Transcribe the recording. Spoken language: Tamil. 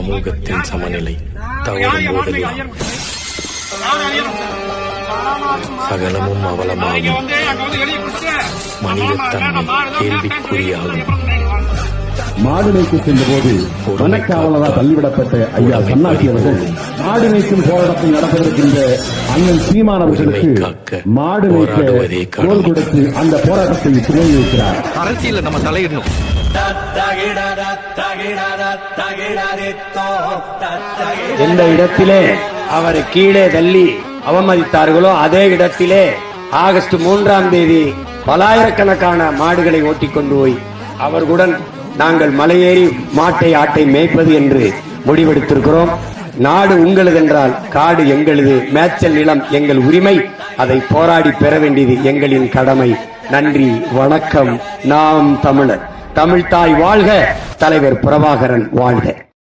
சமூகத்தின் சமநிலை தவறும் போதெல்லாம் சகலமும் அவலமாகும், மனிதத்தன்மை கேள்விக்குறியாகும். மாடு மேய்க்கு சென்ற போது வனக்காவலரா தள்ளிவிடப்பட்ட ஐயா சன்னாசி அவர்கள் மாடு மேய்க்கும் போராட்டத்தில் நடப்பதற்கின்ற அண்ணன் சீமான் அவர்களுக்கு மாடு மேய்க்க தோள் கொடுத்து அந்த போராட்டத்தை துவங்கி வைக்கிறார். அரசியல நம்ம தலையிடணும். எந்த இடத்திலே அவரை கீழே தள்ளி அவமதித்தார்களோ அதே இடத்திலே ஆகஸ்ட் 3ஆம் தேதி பலாயிரக்கணக்கான மாடுகளை ஓட்டிக்கொண்டு போய் அவர்களுடன் நாங்கள் மலையேறி மாட்டை ஆட்டை மேய்ப்பது என்று முடிவெடுத்திருக்கிறோம். நாடு உங்களது என்றால் காடு எங்களது, மேய்ச்சல் நிலம் எங்கள் உரிமை, அதை போராடி பெற வேண்டியது எங்களின் கடமை. நன்றி, வணக்கம். நாம் தமிழர். தமிழ்தாய் வாழ்க, தலைவர் பிரபாகரன் வாழ்க.